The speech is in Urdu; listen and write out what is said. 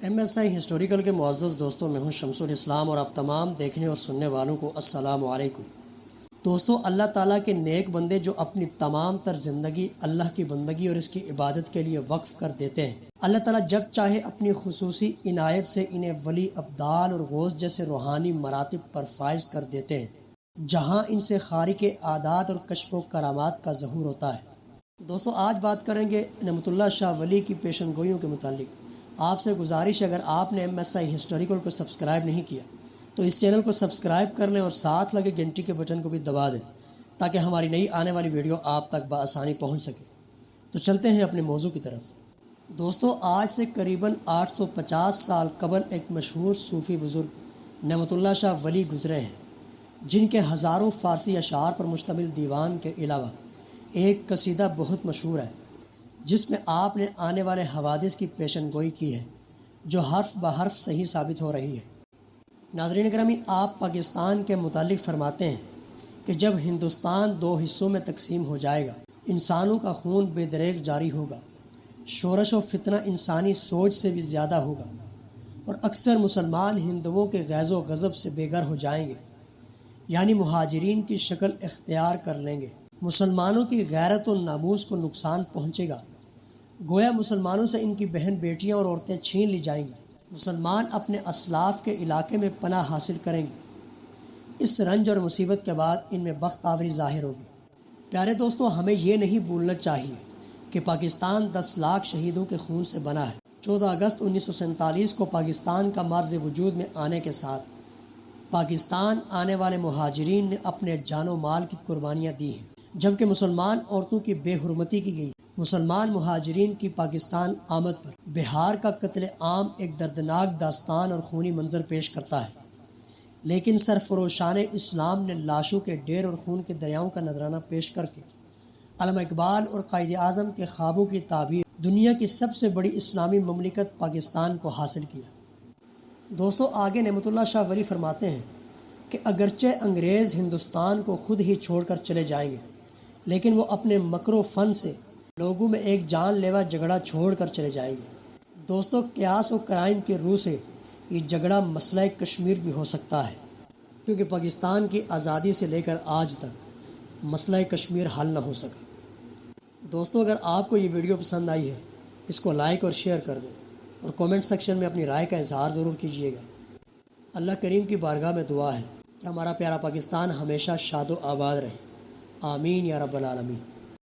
MSI ہسٹوریکل کے معزز دوستوں، میں ہوں شمس الاسلام اور آپ تمام دیکھنے اور سننے والوں کو السلام علیکم۔ دوستو، اللہ تعالیٰ کے نیک بندے جو اپنی تمام تر زندگی اللہ کی بندگی اور اس کی عبادت کے لیے وقف کر دیتے ہیں، اللہ تعالیٰ جب چاہے اپنی خصوصی عنایت سے انہیں ولی ابدال اور غوث جیسے روحانی مراتب پر فائز کر دیتے ہیں، جہاں ان سے خارق عادات اور کشف و کرامات کا ظہور ہوتا ہے۔ دوستو، آج بات کریں گے نعمت اللہ شاہ ولی کی پیشن گوئیوں کے متعلق۔ آپ سے گزارش، اگر آپ نے MSI ہسٹوریکل کو سبسکرائب نہیں کیا تو اس چینل کو سبسکرائب کر لیں اور ساتھ لگے گھنٹی کے بٹن کو بھی دبا دیں تاکہ ہماری نئی آنے والی ویڈیو آپ تک بآسانی پہنچ سکے۔ تو چلتے ہیں اپنے موضوع کی طرف۔ دوستو، آج سے قریباً 850 سال قبل ایک مشہور صوفی بزرگ نعمت اللہ شاہ ولی گزرے ہیں، جن کے ہزاروں فارسی اشعار پر مشتمل دیوان کے علاوہ ایک قصیدہ بہت مشہور ہے، جس میں آپ نے آنے والے حوادث کی پیشن گوئی کی ہے، جو حرف بحرف صحیح ثابت ہو رہی ہے۔ ناظرین گرامی، آپ پاکستان کے متعلق فرماتے ہیں کہ جب ہندوستان 2 حصوں میں تقسیم ہو جائے گا، انسانوں کا خون بے دریغ جاری ہوگا، شورش و فتنہ انسانی سوچ سے بھی زیادہ ہوگا، اور اکثر مسلمان ہندوؤں کے غیظ و غضب سے بے گھر ہو جائیں گے، یعنی مہاجرین کی شکل اختیار کر لیں گے۔ مسلمانوں کی غیرت و ناموس کو نقصان پہنچے گا، گویا مسلمانوں سے ان کی بہن بیٹیاں اور عورتیں چھین لی جائیں گی۔ مسلمان اپنے اسلاف کے علاقے میں پناہ حاصل کریں گے۔ اس رنج اور مصیبت کے بعد ان میں بخت آوری ظاہر ہوگی۔ پیارے دوستو، ہمیں یہ نہیں بھولنا چاہیے کہ پاکستان 10 لاکھ شہیدوں کے خون سے بنا ہے۔ 14 اگست 1947 کو پاکستان کا مرز وجود میں آنے کے ساتھ پاکستان آنے والے مہاجرین نے اپنے جان و مال کی قربانیاں دی ہیں، جبکہ مسلمان عورتوں کی بے حرمتی کی گئی۔ مسلمان مہاجرین کی پاکستان آمد پر بہار کا قتل عام ایک دردناک داستان اور خونی منظر پیش کرتا ہے، لیکن سرفروشان اسلام نے لاشوں کے ڈھیر اور خون کے دریاؤں کا نذرانہ پیش کر کے علامہ اقبال اور قائد اعظم کے خوابوں کی تعبیر دنیا کی سب سے بڑی اسلامی مملکت پاکستان کو حاصل کیا۔ دوستو، آگے نعمت اللہ شاہ ولی فرماتے ہیں کہ اگرچہ انگریز ہندوستان کو خود ہی چھوڑ کر چلے جائیں گے، لیکن وہ اپنے مکر و فن سے لوگوں میں ایک جان لیوا جھگڑا چھوڑ کر چلے جائیں گے۔ دوستو، قیاس و قرائن کے روح سے یہ جھگڑا مسئلہ کشمیر بھی ہو سکتا ہے، کیونکہ پاکستان کی آزادی سے لے کر آج تک مسئلہ کشمیر حل نہ ہو سکا۔ دوستو، اگر آپ کو یہ ویڈیو پسند آئی ہے، اس کو لائک اور شیئر کر دیں اور کومنٹ سیکشن میں اپنی رائے کا اظہار ضرور کیجیے گا۔ اللہ کریم کی بارگاہ میں دعا ہے کہ ہمارا پیارا پاکستان ہمیشہ شاد و آباد رہے۔ آمین یا رب العالمین۔